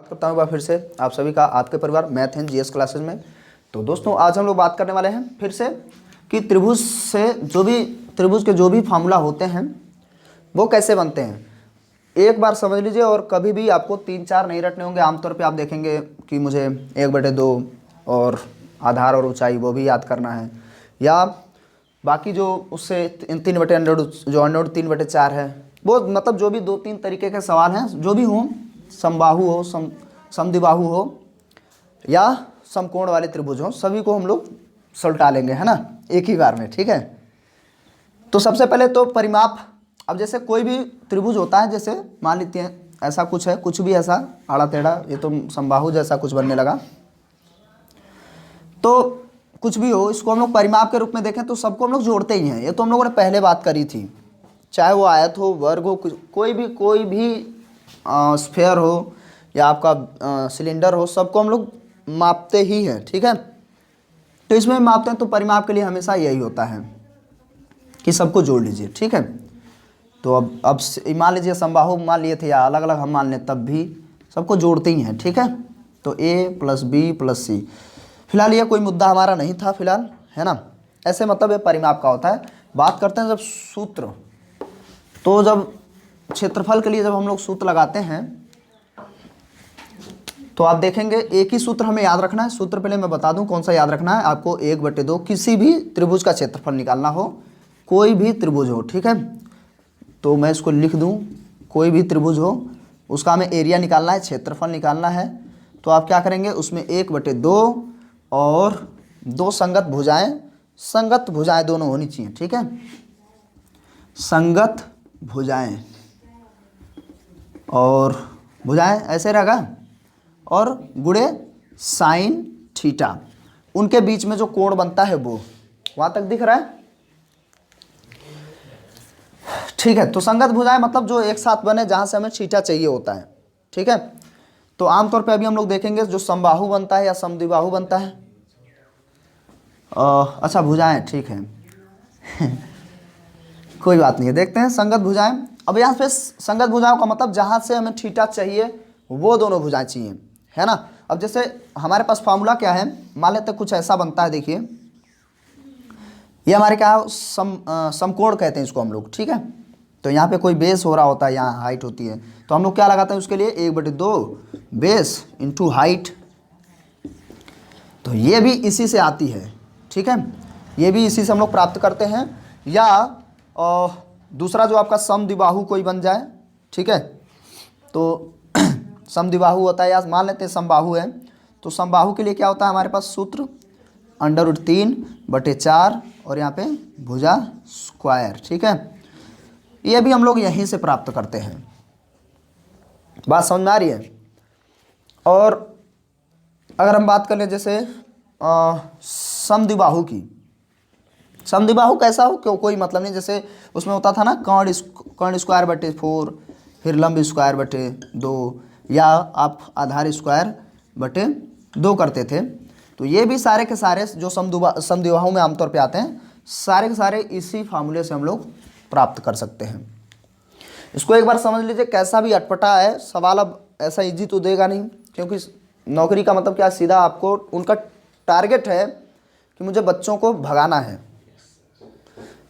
करता हूँ एक बार फिर से आप सभी का आपके परिवार मैथ एंड जीएस क्लासेस में। तो दोस्तों आज हम लोग बात करने वाले हैं फिर से कि त्रिभुज के जो भी फार्मूला होते हैं वो कैसे बनते हैं। एक बार समझ लीजिए और कभी भी आपको 3-4 नहीं रटने होंगे। आमतौर पे आप देखेंगे कि मुझे 1/2 और आधार और ऊंचाई वो भी याद करना है, या बाकी जो उससे 3/√, जो अंडर 3/4 है, वो मतलब जो भी 2-3 तरीके के सवाल हैं जो भी हों, समबाहु हो, समद्विबाहु हो या समकोण वाले त्रिभुज हो, सभी को हम लोग सुलटा लेंगे, है ना, एक ही बार में। ठीक है, तो सबसे पहले तो परिमाप। अब जैसे कोई भी त्रिभुज होता है, जैसे मान लेते हैं ऐसा कुछ है, कुछ भी ऐसा आड़ा टेढ़ा, ये तो समबाहु जैसा कुछ बनने लगा, तो कुछ भी हो, इसको हम लोग परिमाप के रूप में देखें तो सबको हम लोग जोड़ते ही हैं। ये तो हम लोगों ने पहले बात करी थी, चाहे वो आयत हो, वर्ग हो, कोई भी स्फेयर हो या आपका सिलेंडर हो, सबको हम लोग मापते ही हैं। ठीक है, तो इसमें मापते हैं तो परिमाप के लिए हमेशा यही होता है कि सबको जोड़ लीजिए। ठीक है, तो अब मान लीजिए समबाहु मान लिए थे या अलग अलग हम मान लें, तब भी सबको जोड़ते ही हैं। ठीक है, तो a + b + c। फिलहाल ये कोई मुद्दा हमारा नहीं था फिलहाल, है ना। ऐसे मतलब ये परिमाप का होता है। बात करते हैं जब सूत्र, तो जब क्षेत्रफल के लिए जब हम लोग सूत्र लगाते हैं तो आप देखेंगे एक ही सूत्र हमें याद रखना है। सूत्र पहले मैं बता दूं कौन सा याद रखना है आपको। 1/2 किसी भी त्रिभुज का क्षेत्रफल निकालना हो, कोई भी त्रिभुज हो। ठीक है, तो मैं इसको लिख दूं, कोई भी त्रिभुज हो उसका हमें एरिया निकालना है, क्षेत्रफल निकालना है। तो आप क्या करेंगे, उसमें 1/2 और 2 संगत भुजाएं दोनों होनी चाहिए। ठीक है, संगत भुजाएं और भुजाएं ऐसे रहेगा, और गुणे साइन थीटा, उनके बीच में जो कोण बनता है वो वहां तक दिख रहा है। ठीक है, तो संगत भुजाएं मतलब जो एक साथ बने, जहां से हमें थीटा चाहिए होता है। ठीक है, तो आमतौर पे अभी हम लोग देखेंगे जो समबाहु बनता है या समद्विबाहु बनता है। अच्छा, भुजाएं, ठीक है कोई बात नहीं है, देखते हैं संगत भुजाएं। अब यहाँ पे संगत भुजाओं का मतलब जहां से हमें थीटा चाहिए वो दोनों भुजाएं चाहिए, है ना। अब जैसे हमारे पास फार्मूला क्या है, मान लेते कुछ ऐसा बनता है, देखिए ये हमारे क्या है, समकोण कहते हैं इसको हम लोग। ठीक है, तो यहाँ पे कोई बेस हो रहा होता है, यहाँ हाइट होती है, तो हम लोग क्या लगाते हैं उसके लिए, 1/2 बेस इंटू हाइट। तो ये भी इसी से आती है। ठीक है, ये भी इसी से हम लोग प्राप्त करते हैं। या दूसरा जो आपका समद्विबाहु कोई बन जाए, ठीक है, तो समद्विबाहु होता है, या मान लेते हैं समबाहु है, तो समबाहु के लिए क्या होता है हमारे पास सूत्र, √3/4 और यहाँ पे भुजा स्क्वायर। ठीक है, ये भी हम लोग यहीं से प्राप्त करते हैं। बात समझ में आ रही है। और अगर हम बात कर लें जैसे समद्विबाहु की, समद्विबाहु कैसा हो, क्यों कोई मतलब नहीं। जैसे उसमें होता था ना कर्ण स्क्वायर/4, फिर लंब स्क्वायर/2, या आप आधार स्क्वायर/2 करते थे। तो ये भी सारे के सारे जो समद्विबाहु में आमतौर पे आते हैं, सारे के सारे इसी फार्मूले से हम लोग प्राप्त कर सकते हैं। इसको एक बार समझ लीजिए, कैसा भी अटपटा है सवाल, अब ऐसा इजी तो देगा नहीं, क्योंकि नौकरी का मतलब क्या, सीधा आपको उनका टारगेट है कि मुझे बच्चों को भगाना है।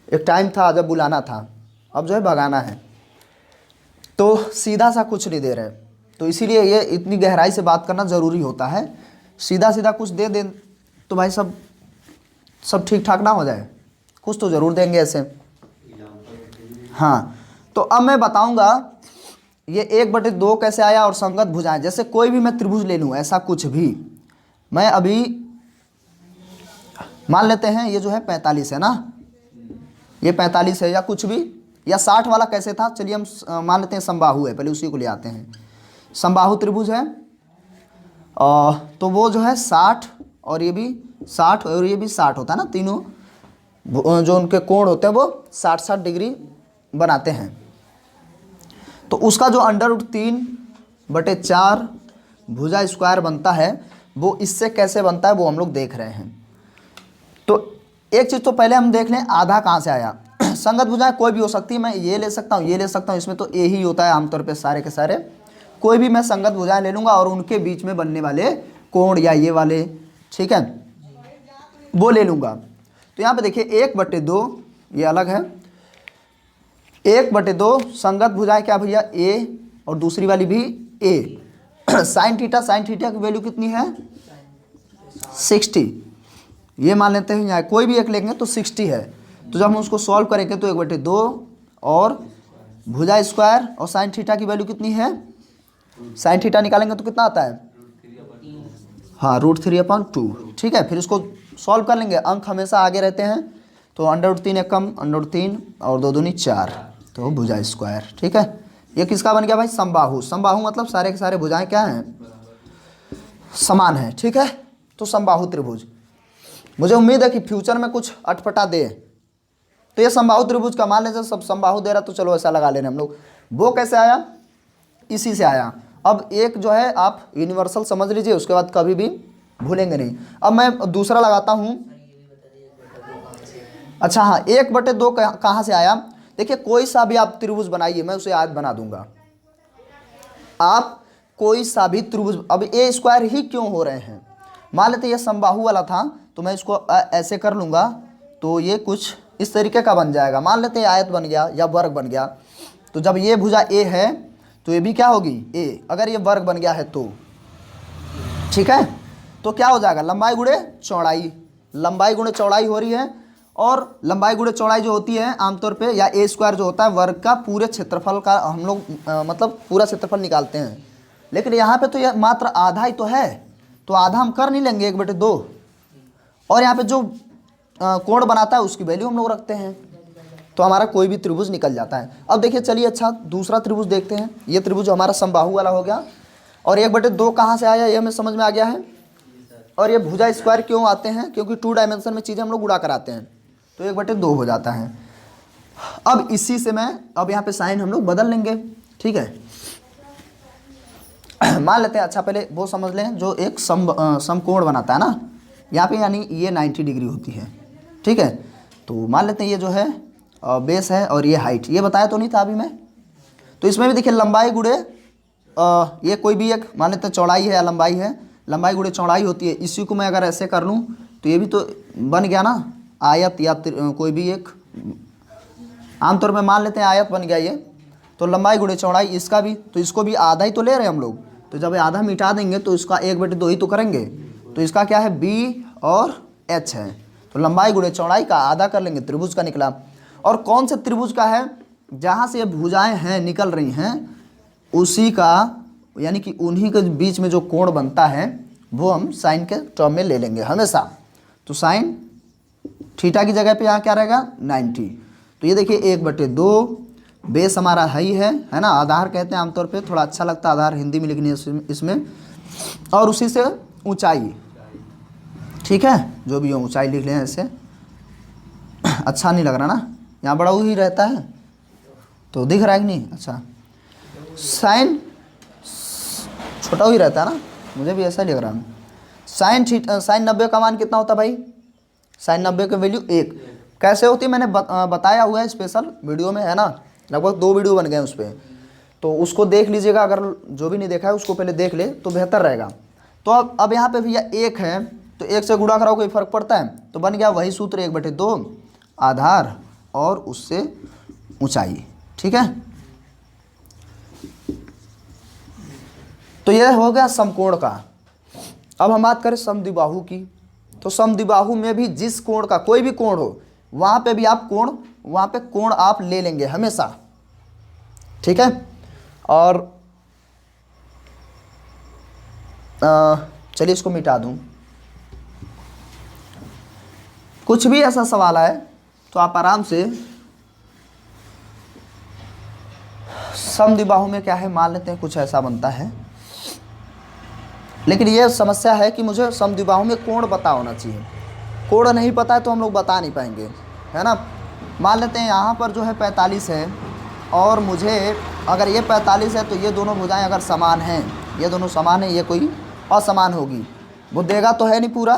एक टाइम था जब बुलाना था, अब जो है भगाना है, तो सीधा सा कुछ नहीं दे रहे। तो इसीलिए ये इतनी गहराई से बात करना ज़रूरी होता है। सीधा सीधा कुछ दे दें तो भाई सब ठीक ठाक ना हो जाए, कुछ तो ज़रूर देंगे ऐसे। हाँ, तो अब मैं बताऊंगा ये 1/2 कैसे आया और संगत भुजाएं। जैसे कोई भी मैं त्रिभुज ले लूँ, ऐसा कुछ भी, मैं अभी मान लेते हैं ये जो है 45 है ना, ये 45 है, या कुछ भी, या 60 वाला कैसे था, चलिए हम मान लेते हैं समबाहु है, पहले उसी को ले आते हैं। समबाहु त्रिभुज है, तो वो जो है 60 और ये भी 60 और ये भी 60 होता है ना, तीनों जो उनके कोण होते हैं वो 60-60 डिग्री बनाते हैं। तो उसका जो √3/4 भुजा स्क्वायर बनता है, वो इससे कैसे बनता है वो हम लोग देख रहे हैं। तो एक चीज़ तो पहले हम देख लें, आधा कहाँ से आया। संगत भुजाएं कोई भी हो सकती है, मैं ये ले सकता हूँ, ये ले सकता हूँ, इसमें तो ए ही होता है आमतौर पे सारे के सारे। कोई भी मैं संगत भुजाएं ले लूँगा और उनके बीच में बनने वाले कोण या ये वाले, ठीक है, वो ले लूँगा। तो यहाँ पे देखिए 1/2 ये अलग है, 1/2 संगत भुजाएं क्या भैया ए और दूसरी वाली भी ए। साइन थीटा की वैल्यू कितनी है 60, ये मान लेते हैं, यहाँ कोई भी एक लेंगे तो 60 है। तो जब हम उसको सॉल्व करेंगे तो 1/2 और भुजा स्क्वायर और साइन थीटा की वैल्यू कितनी है, साइन थीटा निकालेंगे तो कितना आता है, हाँ √3/2, ठीक है। फिर उसको सॉल्व कर लेंगे, अंक हमेशा आगे रहते हैं, तो √3 एक कम, √3 और 2 दूनी 4, तो भुजा स्क्वायर, ठीक है। ये किसका बन गया भाई, समबाहु। समबाहु मतलब सारे के सारे भुजाएं क्या हैं, समान हैं, ठीक है। तो समबाहु त्रिभुज, मुझे उम्मीद है कि फ्यूचर में कुछ अटपटा दे। तो ये समबाहु त्रिभुज का मान लीजिए सब समबाहु दे रहा, तो चलो ऐसा लगा ले रहे हम लोग। वो कैसे आया, इसी से आया। अब एक जो है आप यूनिवर्सल समझ लीजिए, उसके बाद कभी भी भूलेंगे नहीं। अब मैं दूसरा लगाता हूँ। अच्छा हाँ, 1/2 कहाँ से आया, देखिए कोई सा भी आप त्रिभुज बनाइए, मैं उसे आज बना दूंगा। आप कोई सा भी त्रिभुज, अब ए स्क्वायर ही क्यों हो रहे हैं, मान लेते ये समबाहु वाला था तो मैं इसको ऐसे कर लूँगा, तो ये कुछ इस तरीके का बन जाएगा। मान लेते हैं आयत बन गया या वर्ग बन गया, तो जब ये भुजा ए है तो ये भी क्या होगी ए, अगर ये वर्ग बन गया है तो, ठीक है। तो क्या हो जाएगा, लंबाई गुणे चौड़ाई, लंबाई गुणे चौड़ाई हो रही है। और लंबाई गुणे चौड़ाई जो होती है आमतौर पे, या ए स्क्वायर जो होता है वर्ग का पूरे क्षेत्रफल का हम लोग मतलब पूरा क्षेत्रफल निकालते हैं। लेकिन यहाँ पे तो यह मात्र आधा ही तो है, तो आधा हम कर नहीं लेंगे 1/2, और यहाँ पे जो कोण बनाता है उसकी वैल्यू हम लोग रखते हैं, तो हमारा कोई भी त्रिभुज निकल जाता है। अब देखिए चलिए, अच्छा दूसरा त्रिभुज देखते हैं। ये त्रिभुज हमारा समबाहु वाला हो गया, और 1/2 कहाँ से आया ये हमें समझ में आ गया है। और ये भुजा स्क्वायर क्यों आते हैं, क्योंकि 2 डायमेंशन में चीज़ें हम लोग उड़ा कर आते हैं, तो 1/2 हो जाता है। अब इसी से मैं अब यहाँ पे साइन हम लोग बदल लेंगे, ठीक है। मान लेते हैं, अच्छा पहले वो समझ लें जो एक समकोण बनाता है ना, यहाँ पे यानी ये 90 डिग्री होती है, ठीक है। तो मान लेते हैं ये जो है बेस है और ये हाइट, ये बताया तो नहीं था अभी मैं। तो इसमें भी देखिए लंबाई गुणे ये कोई भी एक मान लेते हैं चौड़ाई है या लंबाई है, लंबाई गुणे चौड़ाई होती है। इसी को मैं अगर ऐसे कर लूँ तो ये भी तो बन गया ना आयत, या कोई भी एक, आमतौर में मान लेते हैं आयत बन गया ये। तो लंबाई गुणे चौड़ाई इसका भी, तो इसको भी आधा ही तो ले रहे हैं हम लोग, तो जब आधा मिटा देंगे तो इसका 1/2 ही तो करेंगे। तो इसका क्या है b और h है, तो लंबाई गुणे चौड़ाई का आधा कर लेंगे, त्रिभुज का निकला। और कौन से त्रिभुज का है, जहाँ से ये भुजाएं हैं निकल रही हैं उसी का, यानी कि उन्हीं के बीच में जो कोण बनता है वो हम साइन के टर्म में ले लेंगे हमेशा। तो साइन थीटा की जगह पे यहाँ क्या रहेगा 90। तो ये देखिए 1/2 बेस हमारा हाई है ना, आधार कहते हैं आमतौर पे, थोड़ा अच्छा लगता है आधार हिंदी में लिखनी है इसमें। और उसी से ऊंचाई, ठीक है, जो भी हो ऊंचाई लिख लें ऐसे, अच्छा नहीं लग रहा ना, यहाँ बड़ा ही रहता है तो दिख रहा है कि नहीं। अच्छा साइन छोटा ही रहता है ना, मुझे भी ऐसा ही लग रहा है। साइन 90 का मान कितना होता है भाई, साइन 90 की वैल्यू 1 कैसे होती है मैंने बताया हुआ है स्पेशल वीडियो में, है ना, लगभग 2 वीडियो बन गए उस पर, तो उसको देख लीजिएगा, अगर जो भी नहीं देखा है उसको पहले देख ले तो बेहतर रहेगा। तो अब यहाँ पे भैया 1 है, तो 1 से गुणा कराओ कोई फर्क पड़ता है, तो बन गया वही सूत्र 1/2 आधार और उससे ऊंचाई, ठीक है। तो यह हो गया समकोण का। अब हम बात करें समद्विबाहु की, तो समद्विबाहु में भी जिस कोण का कोई भी कोण हो वहाँ पे भी आप कोण आप ले लेंगे हमेशा, ठीक है। और चलिए इसको मिटा दूं। कुछ भी ऐसा सवाल आए तो आप आराम से समद्विबाहु में क्या है मान लेते हैं, कुछ ऐसा बनता है। लेकिन ये समस्या है कि मुझे समद्विबाहु में कोण पता होना चाहिए, कोण नहीं पता है तो हम लोग बता नहीं पाएंगे, है ना। मान लेते हैं यहाँ पर जो है 45 है, और मुझे अगर ये 45 है तो ये दोनों भुजाएं अगर समान हैं, ये दोनों समान है, ये कोई असमान होगी, वो देगा तो है नहीं पूरा।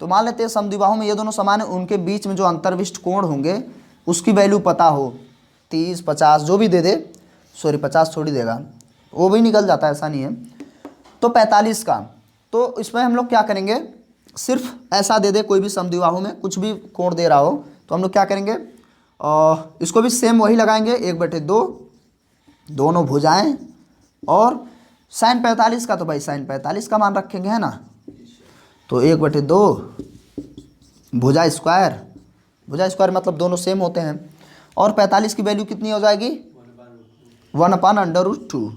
तो मान लेते हैं समद्विबाहु में ये दोनों समान है, उनके बीच में जो अंतर्विष्ट कोण होंगे उसकी वैल्यू पता हो, 30 50 जो भी दे दे, सॉरी 50 थोड़ी देगा, वो भी निकल जाता है, ऐसा नहीं है। तो 45 का, तो इसमें हम लोग क्या करेंगे, सिर्फ ऐसा दे दे कोई भी समद्विबाहु में कुछ भी कोण दे रहा हो तो हम लोग क्या करेंगे, इसको भी सेम वही लगाएंगे 1/2 दोनों भुजाएं, और साइन 45 का तो भाई साइन 45 का मान रखेंगे, है ना। तो 1/2 भुजा स्क्वायर मतलब दोनों सेम होते हैं, और 45 की वैल्यू कितनी हो जाएगी 1/√2,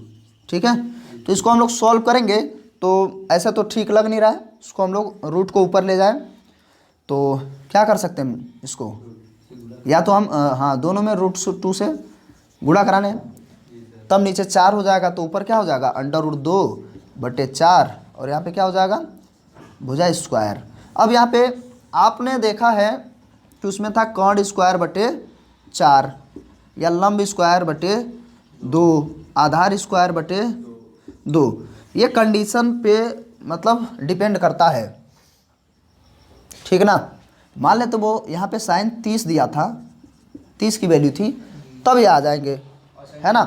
ठीक है। तो इसको हम लोग सॉल्व करेंगे, तो ऐसा तो ठीक लग नहीं रहा है, इसको हम लोग रूट को ऊपर ले जाएं तो क्या कर सकते हैं इसको, या तो हम हाँ दोनों में √2 से गुणा कराने, तब नीचे 4 हो जाएगा, तो ऊपर क्या हो जाएगा √2/4, और यहाँ पे क्या हो जाएगा भुजा स्क्वायर। अब यहाँ पे आपने देखा है कि उसमें था कर्ण स्क्वायर/4 या लंब स्क्वायर/2, आधार स्क्वायर/2, ये कंडीशन पे मतलब डिपेंड करता है, ठीक ना। मान ले तो वो यहाँ पे साइन 30 दिया था, 30 की वैल्यू थी, तब ये आ जाएंगे, है ना।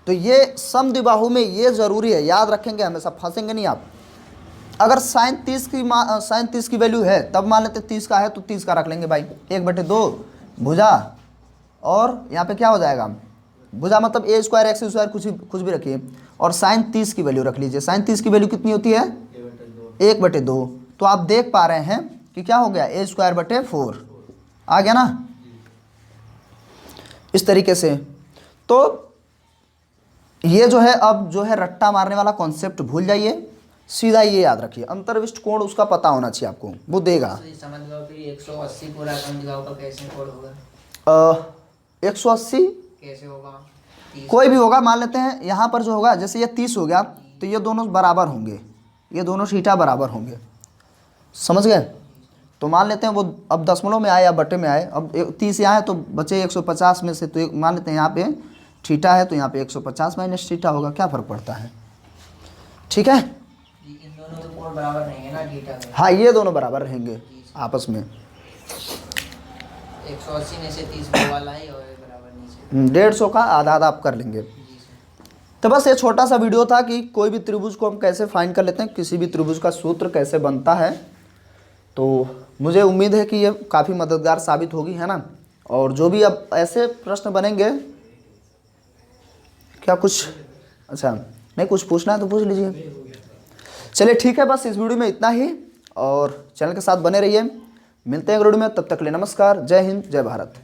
तो ये समद्विबाहु में ये ज़रूरी है, याद रखेंगे हमेशा, फंसेंगे नहीं आप। अगर साइन 30 की वैल्यू है तब मान लेते 30 का है तो 30 का रख लेंगे भाई, 1/2 भुजा, और यहाँ पे क्या हो जाएगा भुजा मतलब a स्क्वायर x स्क्वायर कुछ भी रखिए, और साइन 30 की वैल्यू रख लीजिए। साइन 30 की वैल्यू कितनी होती है 1/2, तो आप देख पा रहे हैं कि क्या हो गया a²/4 आ गया ना, इस तरीके से। तो ये जो है, अब जो है रट्टा मारने वाला कॉन्सेप्ट भूल जाइए, सीधा ये याद रखिए, अंतर्विष्ट कोण उसका पता होना चाहिए आपको, वो देगा। समझ लो फिर 180 पूरा समझाओ का कैसे कोण होगा, 180 कैसे होगा, 30 कोई भी होगा, मान लेते हैं यहाँ पर जो होगा, जैसे ये 30 हो गया तो ये दोनों बराबर होंगे, ये दोनों थीटा बराबर होंगे, समझ गए। तो मान लेते हैं वो अब दशमलव में आए या बटे में आए, अब 30 यहाँ है तो बचे 150 में से, तो मान लेते हैं यहाँ पे थीटा है तो यहाँ पे 150 माइनस थीटा होगा, क्या फ़र्क पड़ता है, ठीक है। इन दोनों के कोण बराबर रहेंगे ना थीटा में, हाँ ये दोनों बराबर रहेंगे आपस में, 180 में से 30 वो वाला है और बराबर नीचे 150 का आधा आधा आप कर लेंगे। तो बस ये छोटा सा वीडियो था कि कोई भी त्रिभुज को हम कैसे फाइंड कर लेते हैं, किसी भी त्रिभुज का सूत्र कैसे बनता है। तो मुझे उम्मीद है कि ये काफ़ी मददगार साबित होगी, है ना। और जो भी अब ऐसे प्रश्न बनेंगे, क्या कुछ अच्छा नहीं कुछ पूछना है तो पूछ लीजिए। चलिए ठीक है, बस इस वीडियो में इतना ही, और चैनल के साथ बने रहिए। मिलते हैं अगले वीडियो में, तब तक के लिए नमस्कार, जय हिंद, जय भारत।